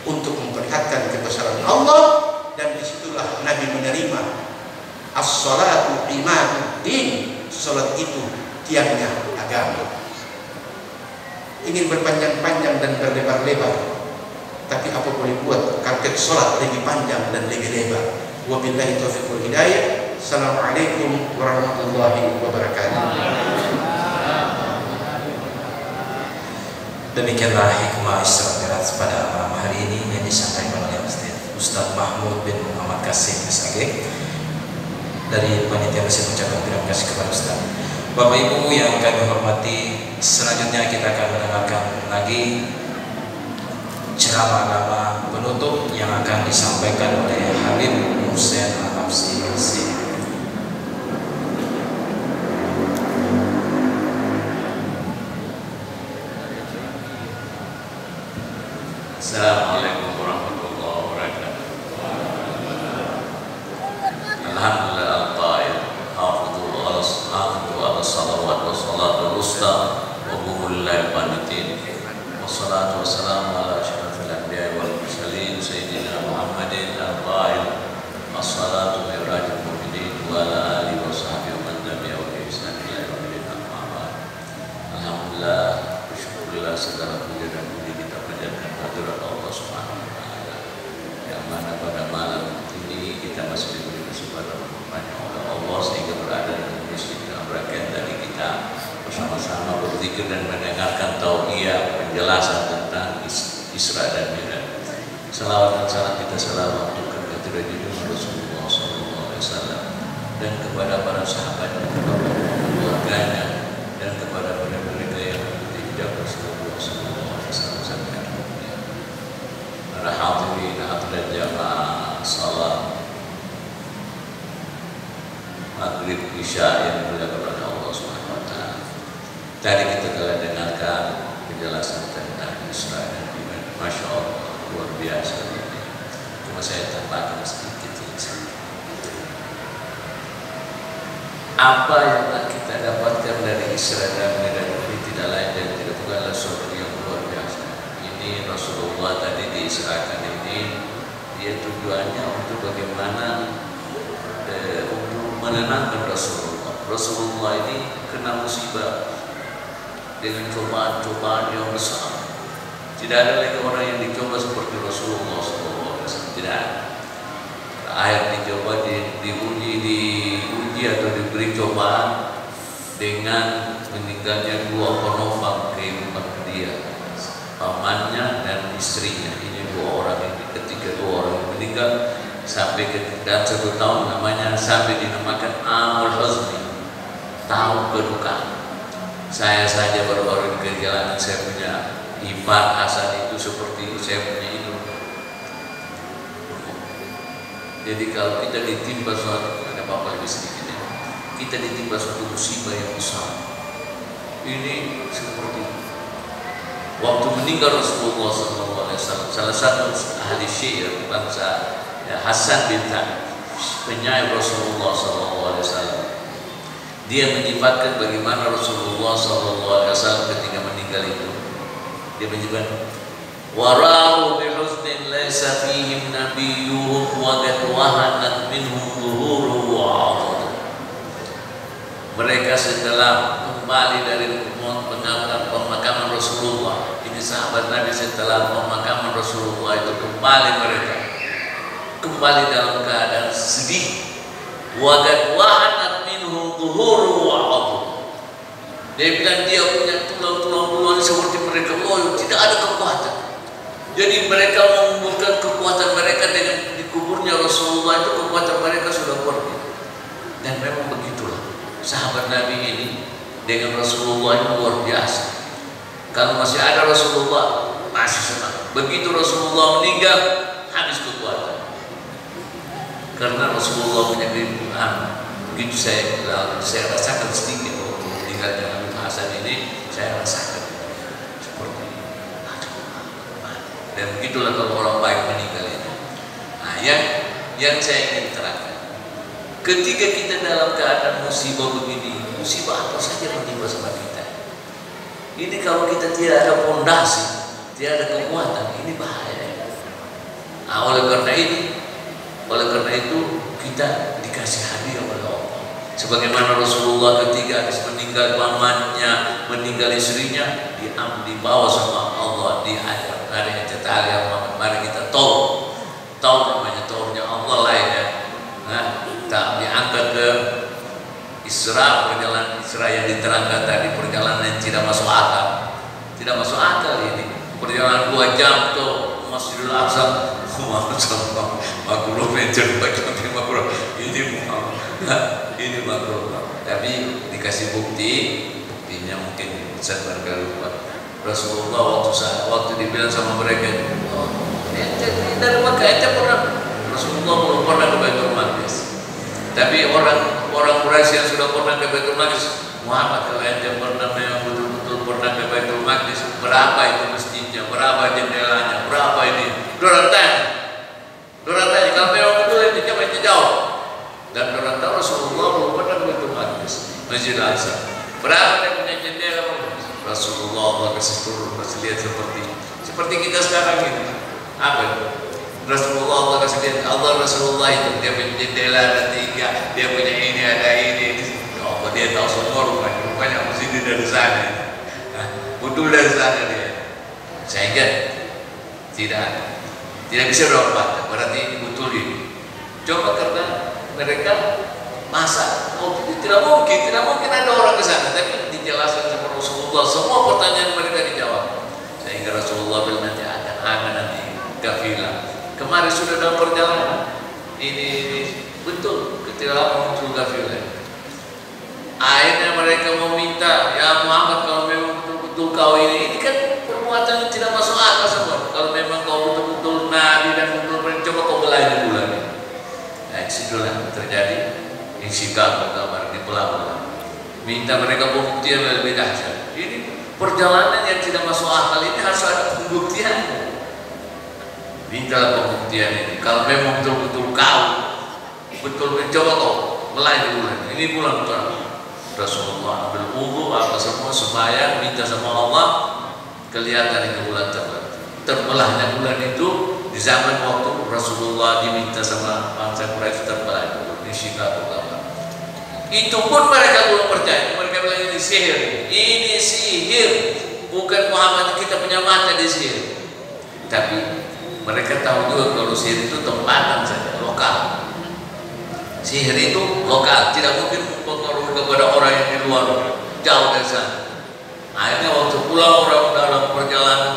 untuk memperlihatkan kebesaran Allah. Dan disitulah Nabi menerima as-salatu imaduddin, salat itu tiangnya agama. Ingin berpanjang-panjang dan berlebar-lebar, tapi apa boleh buat, karpet salat lebih panjang dan lebih lebar. Wabillahi taufiq wal hidayah. Assalamualaikum warahmatullahi wabarakatuh. Demikianlah hikmah Isra Mi'raj pada malam hari ini yang disampaikan oleh Ustaz Mahmud bin Muhammad Qasim SAG. Dari panitia masih mengucapkan terima kasih kepada Ustaz. Bapak Ibu yang kami hormati, selanjutnya kita akan mendengarkan lagi ceramah agama penutup yang akan disampaikan oleh Habib Hussein Al-Habsyi. Assalamualaikum warahmatullahi wabarakatuh. Alhamdulillah al-qail hafidhu ala salawat wa salatul wusta wa qumulillahi qanitin wassalatu wassalamu ala asyrafil anbiya'i wal mursalin sayyidina Muhammadin al-qail as-salatu mi'rajul mu'minin wa ala alihi wa sahbihi wa man tabi'ahu bi ihsan ila yaumil qiyamah. Alhamdulillah, bersyukurlah segala puja dan puji kita panjatkan hadirat Allah Subhanahu wa taala, yang mana pada malam ini kita masih diberi kesempatan bertanya oleh Allah sehingga berada di masjid yang berkah tadi kita bersama-sama berzikir dan mendengarkan tauhiyah, penjelasan tentang Isra dan Mi'raj. Salawat dan salam kita selalu untuk kepada junjungan Rasulullah SAW dan kepada para sahabatnya, kepada keluarganya, dan kepada mereka yang tidak Rasulullah SAW sampai akhirnya. Para hadirin hadirat jamaah salat maghrib isya yang dimuliakan oleh Allah Subhanahu wa taala. Tadi kita telah dengarkan penjelasan tentang Isra dan Mi'raj. Masya Allah, luar biasa ini. Cuma saya tambahkan sedikit saja. Apa yang kita dapatkan dari Isra dan Mi'raj ini tidak lain dan tidak bukanlah sesuatu yang luar biasa. Ini Rasulullah tadi diisrakan ini, dia tujuannya untuk bagaimana untuk menenangkan Rasulullah. Rasulullah ini kena musibah dengan cobaan-cobaan yang besar. Tidak ada lagi orang yang dicoba seperti Rasulullah SAW. Tidak ada. Akhir dicoba, diuji atau diberi cobaan dengan meninggalnya dua penopang kehidupan dia, pamannya dan istrinya. Ini dua orang ini, ketika dua orang meninggal sampai ke dalam 1 tahun, namanya sampai dinamakan Amul Huzni, tahun kedukaan. Saya saja baru-baru di perjalanan saya punya Ipar Hasan itu seperti saya punya itu. Jadi kalau kita ditimpa suatu, ada apa-apa lebih sedikit ya, kita ditimpa suatu musibah yang besar. Ini seperti waktu meninggal Rasulullah SAW, salah satu ahli syair bangsa ya, Hasan bin Thabit, penyair Rasulullah SAW, dia menyifatkan bagaimana Rasulullah SAW ketika meninggal itu. Dia menyebutkan warahu bihusnin laysa fihim nabiyyuhum wa qad wahanat minhum dhuhuruhu wa 'adadu. Mereka setelah kembali dari pemakaman Rasulullah, ini sahabat Nabi setelah pemakaman Rasulullah itu kembali, mereka kembali dalam keadaan sedih. Wa qad wahanat minhum dhuhuruhu wa 'adadu. Dia bilang dia punya tulang-tulang seperti mereka loyo, tidak ada kekuatan. Jadi mereka mengumpulkan kekuatan mereka dengan dikuburnya Rasulullah itu, kekuatan mereka sudah kuat. Dan memang begitulah sahabat Nabi ini dengan Rasulullah itu luar biasa. Kalau masih ada Rasulullah masih senang. Begitu Rasulullah meninggal habis kekuatan. Karena Rasulullah punya keilmuan. Begitu saya rasakan sedikit waktu meninggalnya Nabi Hasan ini, saya rasakan seperti dan begitulah kalau orang baik meninggal ini. Nah, yang saya ingin terangkan, ketika kita dalam keadaan musibah begini, musibah apa saja menimpa sama kita. Ini kalau kita tidak ada fondasi, tidak ada kekuatan, ini bahaya. Nah, oleh karena itu kita dikasih hadiah oleh Allah. Sebagaimana Rasulullah ketika habis meninggal pamannya, meninggal istrinya, dibawa sama Allah, diajar. Ada yang yang mari kita tahu namanya taunya Allah lah ya. Nah, tak diangkat ke Isra, perjalanan Isra yang diterangkan tadi, perjalanan yang tidak masuk akal. Tidak masuk akal ini. Perjalanan 2 jam ke Masjidil Aqsa, makruh meter ini makruh. Tapi dikasih buktinya mungkin Ustaz barangkali lupa. Rasulullah waktu dibilang sama mereka, dari Makkah ente pernah, Rasulullah belum pernah ke Baitul Maqdis. Tapi orang Quraisy yang sudah pernah ke Baitul Maqdis, Muhammad kalau ente pernah memang betul-betul pernah ke Baitul Maqdis, berapa itu masjidnya, berapa jendelanya, berapa ini? Dorang tanya kalau memang betul ente coba ente jawab. Dan dorang tahu Rasulullah belum pernah ke Baitul Maqdis, Masjid Al-Aqsa. Berapa dia punya jendela? Rasulullah Allah kasih turun, kasih lihat seperti kita sekarang ini. Apa itu? Rasulullah Allah kasih lihat, Rasulullah itu dia punya jendela ada 3, dia punya ini ada ini. Oh, dia tahu semua rupanya mesti dari sana. Nah, betul dari sana dia. Sehingga tidak bisa berobat. Berarti ini betul ini. Coba karena mereka masa tidak mungkin ada orang ke sana, tapi dijelaskan sama Rasulullah semua pertanyaan mereka dijawab. Sehingga Rasulullah bilang nanti akan nanti kafilah. Kemarin sudah dalam perjalanan ini betul ketika muncul kafilah. Akhirnya mereka meminta, ya Muhammad kalau memang betul-betul kau ini kan perbuatan yang tidak masuk akal semua. Kalau memang kau betul-betul nabi dan betul-betul coba kau belajar bulan. Nah, disitulah terjadi insikal kabar di pelabuhan. Minta mereka pembuktian lebih dahsyat. Ini perjalanan yang tidak masuk akal ini harus ada pembuktian. Minta pembuktian ini. Kalau memang betul-betul kau betul coba kau melayani bulan. Ini bulan terang. Rasulullah ambil wudu apa semua sembahyang minta sama Allah, kelihatan itu bulan terbelahnya bulan itu di zaman waktu Rasulullah diminta sama bangsa Quraisy terbelah di Chicago. Itu pun mereka belum percaya. Mereka bilang ini sihir, bukan Muhammad kita punya mata di sihir. Tapi mereka tahu juga kalau sihir itu tempatan saja, lokal. Sihir itu lokal, tidak mungkin mempengaruhi kepada orang yang di luar, jauh dari sana. Akhirnya waktu pulang orang dalam perjalanan,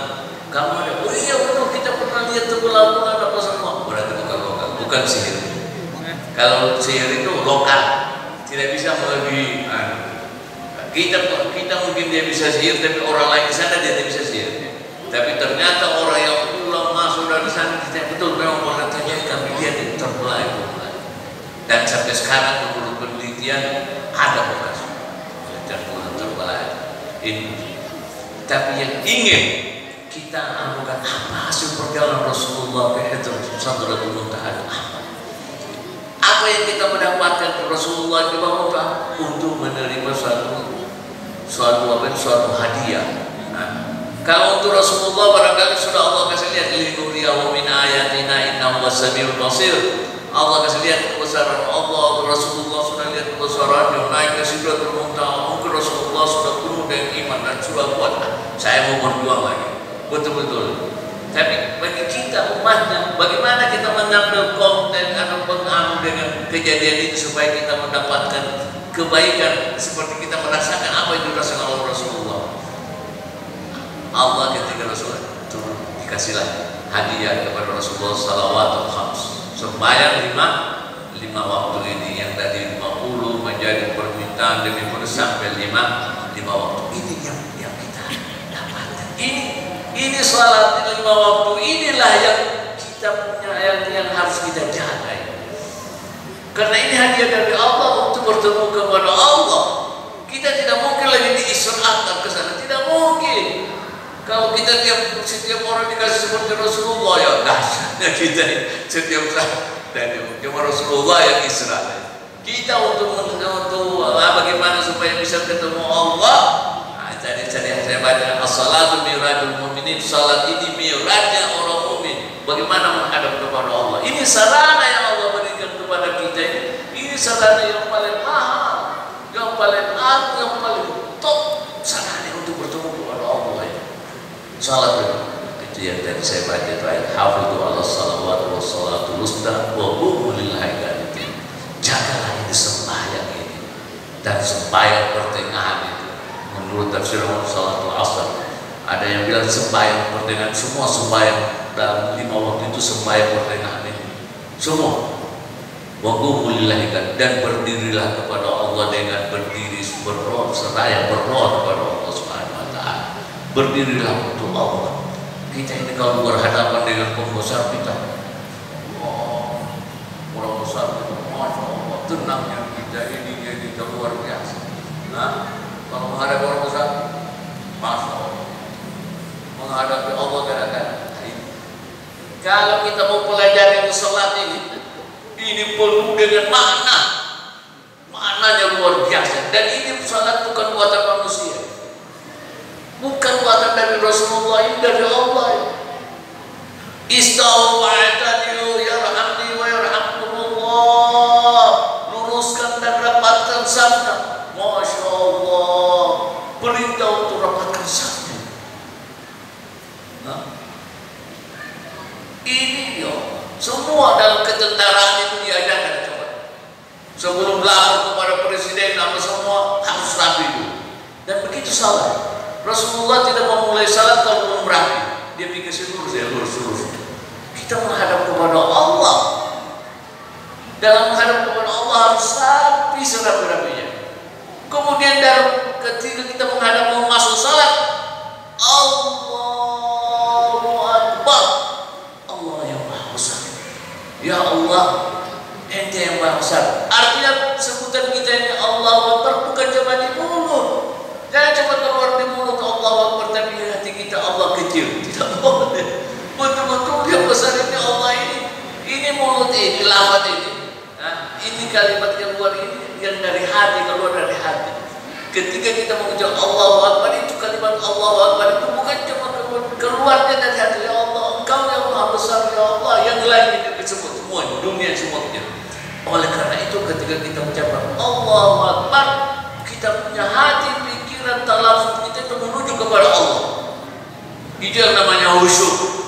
kamu ada, oh iya betul kita pernah lihat terbelah apa semua. Berarti bukan lokal, bukan sihir. Kalau sihir itu lokal, tidak bisa melebihi. Kita mungkin dia bisa sihir, tapi orang lain di sana dia tidak bisa sihir. Tapi ternyata orang yang pulang masuk dari sana, kita betul memang orang tanya kami dia terbelah itu. Dan sampai sekarang menurut penelitian ada bekas penelitian terbelah ini. Tapi yang ingin kita anukan apa hasil perjalanan Rasulullah ke Sidratul Muntaha apa yang kita mendapatkan Rasulullah di bawah untuk menerima suatu hadiah. Nah, kalau untuk Rasulullah barangkali sudah Allah kasih lihat linuriyahu min ayatina innahu was-sami'ul basir. Allah kasih lihat kebesaran Allah, Rasulullah sudah lihat kebesaran yang naik ke Sidratul Muntaha. Mungkin Rasulullah sudah penuh dengan iman dan sudah kuat. Saya mau berjuang lagi, betul-betul. Tapi bagi kita umatnya, bagaimana kita mengambil konten atau pengaruh dengan kejadian itu supaya kita mendapatkan kebaikan seperti kita merasakan apa yang dirasakan oleh Rasulullah. Allah ketika Rasulullah turun dikasihlah hadiah kepada Rasulullah sallallahu khams. Sembahyang lima waktu ini yang dari 50 menjadi permintaan demi sampai lima waktu ini yang kita dapatkan. Ini salat 5 waktu inilah yang kita punya, yang harus kita jaga. Karena ini hadiah dari Allah untuk bertemu kepada Allah. Kita tidak mungkin lagi diisratkan ke sana, tidak mungkin. Kalau kita setiap orang dikasih seperti Rasulullah, ya dahsyatnya kita setiap saat dari cuma Rasulullah yang Israel. Kita untuk bagaimana supaya bisa ketemu Allah. Jadi saya baca as-salatu mi'rajul mu'minin, salat ini mi'rajnya orang mukmin. Bagaimana menghadap kepada Allah? Ini sarana yang Allah berikan kepada kita ini. Ini sarana yang paling mahal, yang paling agung, yang paling top sarana untuk bertemu kepada Allah. Salat itu yang tadi saya baca itu ayat hafidhu ala salawat wa salatul usta wa qumu lillahi qanitin. Jagalah ini sembahyang ini dan sembahyang pertengahan itu. Menurut tafsir salatul asar ada yang bilang sembahyang pertengahan, semua sembahyang dalam 5 waktu itu sembahyang pertengahan ini semua. Wa qumu lillahi qanitin, dan berdirilah kepada Allah dengan berdiri seraya berdoa kepada Allah Subhanahu wa taala. Berdirilah untuk Allah. Kita ini kalau berhadapan dengan pembesar kita, orang besar itu, masya Allah, tenangnya kita luar biasa. Nah, kalau menghadapi orang besar, masya Allah, menghadapi Allah kadang-kadang. Kalau kita mau pelajari sholat ini penuh dengan maknanya luar biasa. Dan ini sholat bukan buatan manusia. Bukan buatan dari Rasulullah, ini dari Allah. Istawu wa'tadilu yarhamni wa yarhamkumullah. Luruskan dan rapatkan sabda. Masya Allah, perintah untuk rapatkan sabda. Nah, ini ya, semua dalam ketentaraan itu diajarkan. Coba sebelum lapor kepada presiden apa semua harus rapi dulu. Dan begitu salah. Rasulullah tidak memulai salat kalau belum rapi. Dia pikir lurus. Kita menghadap kepada Allah. Dalam menghadap kepada Allah harus rapi serapi-rapinya. Kemudian ketika kita menghadap mau masuk salat, Allahu Akbar. Allah yang Maha Besar. Ya Allah, Ente yang Maha Besar. Artinya sebutan kita ini Allahu Akbar bukan cuma di mulut. Jangan cuma keluar di mulut Allahu Akbar, tapi di hati kita Allah kecil. Tidak boleh. Betul-betul yang besar ini Allah ini. Ini mulut ini, lafaz ini. Nah, ini kalimat yang keluar ini yang dari hati, keluar dari hati. Ketika kita mengucap Allahu Akbar, itu kalimat Allahu Akbar itu bukan cuma keluarnya dari hati. Ya Allah, Engkau yang Maha Besar, ya Allah. Yang lainnya disebut semua, dunia semuanya. Oleh karena itu ketika kita mengucapkan Allahu Akbar, kita punya hati, pikiran, talafuz kita itu menuju kepada Allah. Itu yang namanya khusyuk.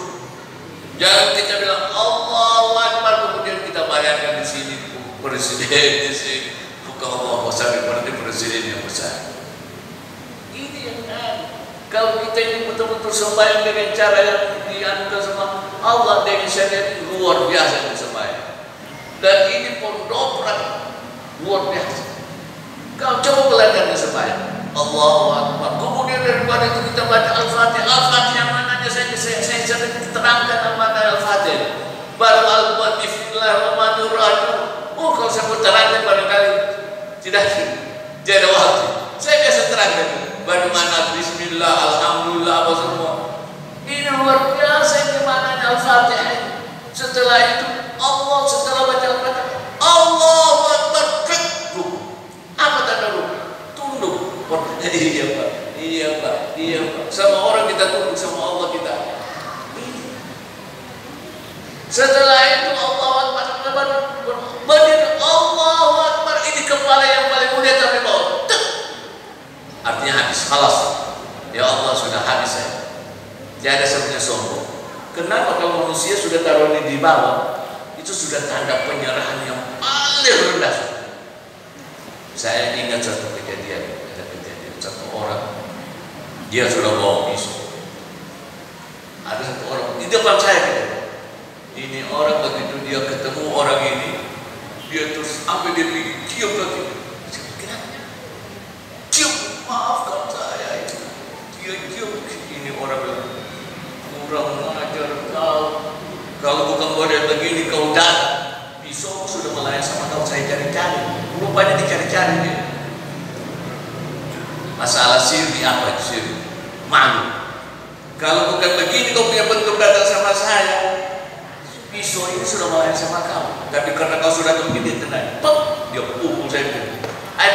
Jangan kita bilang Allahu Akbar kemudian kita bayangkan di sini presiden di sini, bukan Allah besar seperti presiden yang besar. Ini yang kalau kita ini betul-betul sembahyang dengan cara yang dianugerahkan sama Allah dengan syariat luar biasa sembahyang. Dan ini pondobrak luar biasa. Kau coba belajar sembahyang. Allahu Akbar. Kemudian daripada itu kita baca Al-Fatihah. Al-Fatihah yang mananya saya sering terangkan mana Al-Fatihah. Baru Al-Fatihah Bismillahirrahmanirrahim. Oh, kalau saya terangkan barangkali tidak ada waktu. Saya biasa terangkan. Bagaimana Bismillah, Alhamdulillah, apa semua. Ini luar biasa ini mananya Al-Fatihah. Setelah itu Allah setelah baca Al-Fatihah, Allahu Akbar. Apa tanda rukuk? Tunduk. Iya Pak. Sama orang kita tunduk, sama Allah kita. Setelah itu Allahu Akbar, berdiri Allahu Akbar, ini kepala yang paling mulia tapi bawah. Artinya habis, khalas. Ya Allah sudah habis saya. Tiada sebenarnya sombong. Kenapa kalau manusia sudah taruh di bawah? Itu sudah tanda penyerahan yang paling rendah. Saya ingat satu kejadian, satu orang dia sudah bawa pisau. Ada satu orang depan saya gitu. Ini orang begitu dia ketemu orang ini, dia terus ambil dia pergi cium lagi. Cium, maafkan saya itu. Dia cium, ini orang bilang, kurang ajar kau. Kalau bukan model begini kau datang, pisau sudah melayang sama kau, saya cari-cari. Rupanya dicari-cari dia. Masalah sirri apa itu sirri? Malu. Kalau bukan begini kau punya bentuk datang sama saya, pisau ini sudah melayang sama kau. Tapi karena kau sudah begini tenang, dia pukul saya.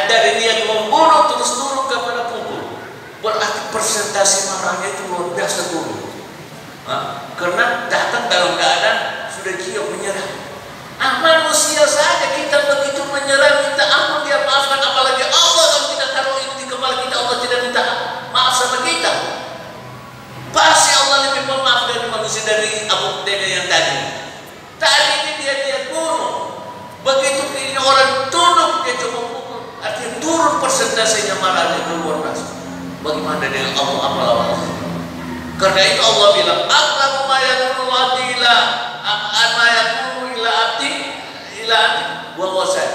Dari niat membunuh terus turun kepada pukul. Berarti persentase marahnya itu luar biasa turun. Karena datang dalam keadaan sudah siap menyerah. Manusia saja kita begitu menyerah, minta ampun dia maafkan, apalagi Allah. Kalau kita taruh itu di kepala kita, Allah tidak minta maaf sama kita. Pasti Allah lebih pemaaf dari manusia, dari Abu Dega yang tadi. Tadi ini dia bunuh. Begitu ini orang tunduk dia coba pukul, artinya turun persentasenya marahnya keluar biasa. Bagaimana dengan Allah apa? Karena itu Allah bilang, "Aqrabu ma yakunu ila ma yakunu ila abdi wa wasai."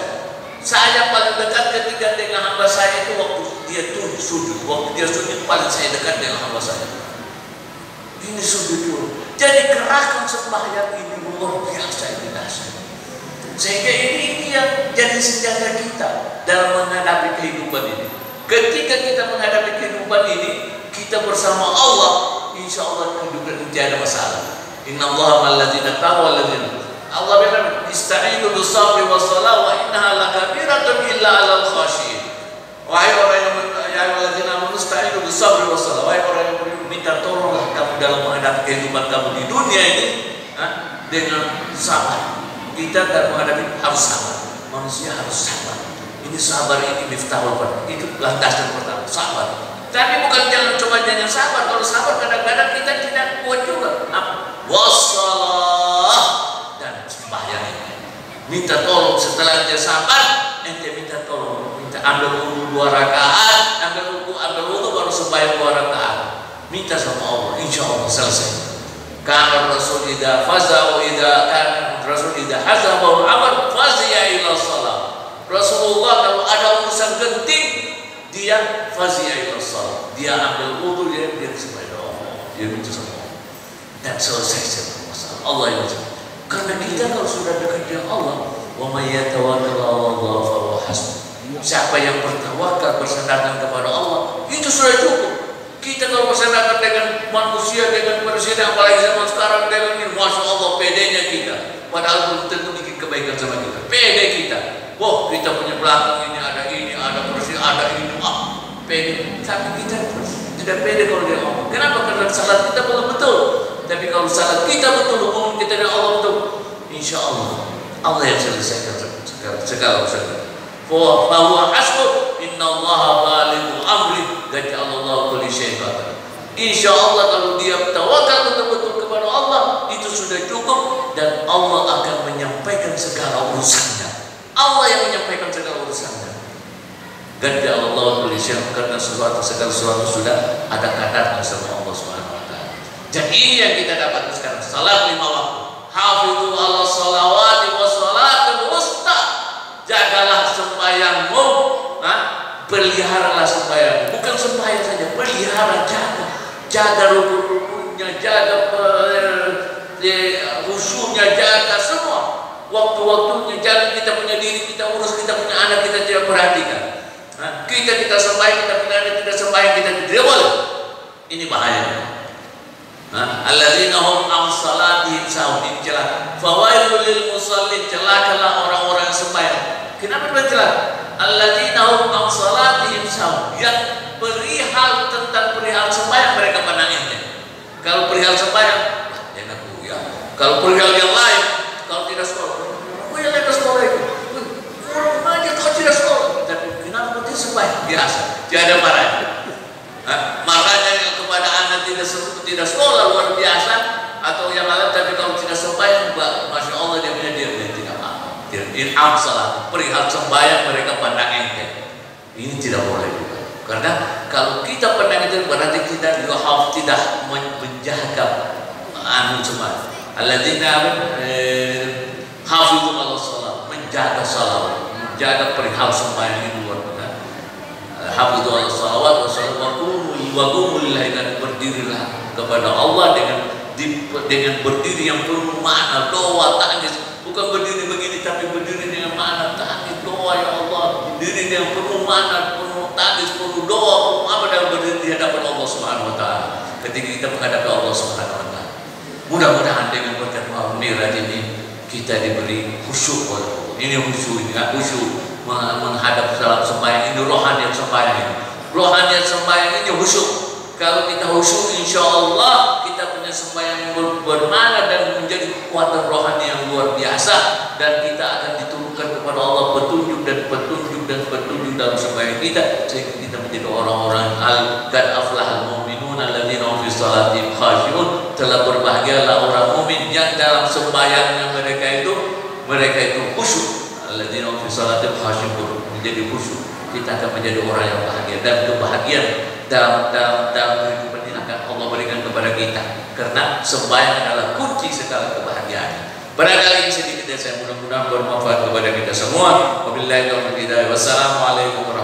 Saya paling dekat ketika dengan hamba saya itu waktu dia sujud. Waktu dia sujud paling saya dekat dengan hamba saya. Ini sujud dulu. Jadi gerakan sembahyang ini luar biasa, ini dahsyat. Sehingga ini yang jadi senjata kita dalam menghadapi kehidupan ini. Ketika kita menghadapi kehidupan ini, kita bersama Allah, insya Allah kehidupan ini tidak ada masalah. Inna Allah ma'alladzina taqwa walladzina. Allah bilang, "Ista'inu bis-sabri was-salah wa innaha lakabiratun illa 'alal khashiyin." Wahai orang yang alladzina amanu ista'inu bis-sabri was-salah. Wahai orang yang beriman, minta tolonglah kamu dalam menghadapi kehidupan kamu di dunia ini dengan sabar. Kita dalam menghadapi harus sabar. Manusia harus sabar. Ini sabar, ini miftahul fadl. Itu landasan pertama, sabar. Tapi bukan jangan sabar. Kalau sabar kadang-kadang kita tidak kuat juga. Wassalah dan sembahyang. Minta tolong setelah dia sabar, ente minta tolong, minta ambil wudu 2 rakaat, ambil wudu baru sembahyang 2 rakaat. Minta sama Allah, insya Allah selesai. Karena Rasul idza faza'u idza kana Rasul idza hazabahu amr fazi'a ila shalah. Rasulullah kalau ada urusan genting, dia fazi'a ila shalah. Dia ambil wudu, dia sembahyang Allah. Dia minta sama Allah. Dan selesai semua masalah. Allah yang menjawab. Karena kita kalau sudah dekat dengan Allah, wa may yatawakkal 'ala Allah fa huwa hasbuh. Siapa yang bertawakal bersandarkan kepada Allah, itu sudah cukup. Kita kalau bersandarkan dengan manusia, dengan presiden, apalagi zaman sekarang dengan ini, masya Allah pedenya kita. Padahal belum tentu bikin kebaikan sama kita. Pede kita. Wah, kita punya belakang ini, ada presiden, ada ini, pede. Tapi kita tidak pede kalau dia ngomong. Kenapa? Karena salat kita belum betul. Tapi kalau salat kita betul, hubungan kita dengan Allah betul, insya Allah Allah yang selesaikan segala urusan. Bahwa hasbuh innallaha balighu amri qad ja'alallahu kulli syai'in qadir. Insya Allah kalau dia tawakal betul-betul kepada Allah, itu sudah cukup dan Allah akan menyampaikan segala urusannya. Allah yang menyampaikan segala urusannya. Qad ja'alallahu kulli syai'in, karena segala sesuatu sudah ada kadarnya sama Allah Subhanahu wa taala. Jadi ini yang kita dapatkan sekarang. Salat 5 waktu. Hafidhu 'ala sholawati was sholatul wusta. Jagalah sembahyangmu, peliharalah sembahyang. Bukan sembahyang saja, pelihara, jaga rukun-rukunnya, jaga khusyuknya, jaga semua. Waktu-waktunya, jangan kita punya diri kita urus, kita punya anak kita tidak perhatikan. Kita sembahyang, kita punya anak tidak sembahyang, kita tidak boleh. Ini bahaya. Alladzina hum an salatihim sahun, celaka. Fawailul lil musallin, celakalah orang-orang yang sembahyang. Kenapa dia celaka? Alladzina hum an salatihim sahun, yang perihal tentang perihal sembahyang mereka pandangnya. Kalau perihal sembahyang, jangan ya. Kalau perihal yang lain, kalau tidak sekolah, aku yang lain sekolah itu. Orang aja kau tidak sekolah. Tapi kenapa dia sembahyang? Biasa, tidak ada marahnya. Marahnya kepada anak tidak sekolah luar biasa atau yang lain, tapi kalau tidak sembahyang, masya Allah dia punya dia tidak apa. In'am salat, perihal sembahyang mereka pandang enteng. Ini tidak boleh juga. Karena kalau kita pandang itu berarti kita juga harus tidak menjaga anu semua. Alladzina hafizu ala salat, menjaga salat, menjaga perihal sembahyang di luar bukan. Hafizu ala salawat wa salat wa qumu lillahi, dan berdirilah kepada Allah dengan berdiri yang penuh makna, doa, tangis, bukan berdiri begini tapi berdiri dengan makna, tangis, doa, ya Allah, berdiri dengan penuh makna, penuh tangis, penuh doa, penuh apa, dan berdiri di hadapan Allah Subhanahu wa taala ketika kita menghadapi Allah Subhanahu wa taala. Mudah-mudahan dengan berkat Mi'raj ini kita diberi khusyuk oleh Allah. Ini khusyuk, ini khusyuk menghadap salat sembahyang ini, rohaniat sembahyang ini. Rohaniat sembahyang ini khusyuk. Kalau kita khusyuk, insya Allah kita punya sembahyang yang bermakna dan menjadi kekuatan rohani yang luar biasa, dan kita akan diturunkan kepada Allah petunjuk dan petunjuk dan petunjuk dalam sembahyang kita, sehingga kita menjadi orang-orang qad aflahal mu'minun alladzina hum fi shalatihim khashi'un. Telah berbahagialah orang mukmin yang dalam sembahyangnya mereka itu khusyuk. Alladzina hum fi shalatihim khashi'un, menjadi khusyuk. Kita akan menjadi orang yang bahagia, dan kebahagiaan dalam kehidupan ini akan Allah berikan kepada kita, karena sembahyang adalah kunci segala kebahagiaan. Barangkali ini sedikit dari saya, mudah-mudahan bermanfaat kepada kita semua. Wabillahi taufiq hidayah. Wassalamualaikum warahmatullahi wabarakatuh.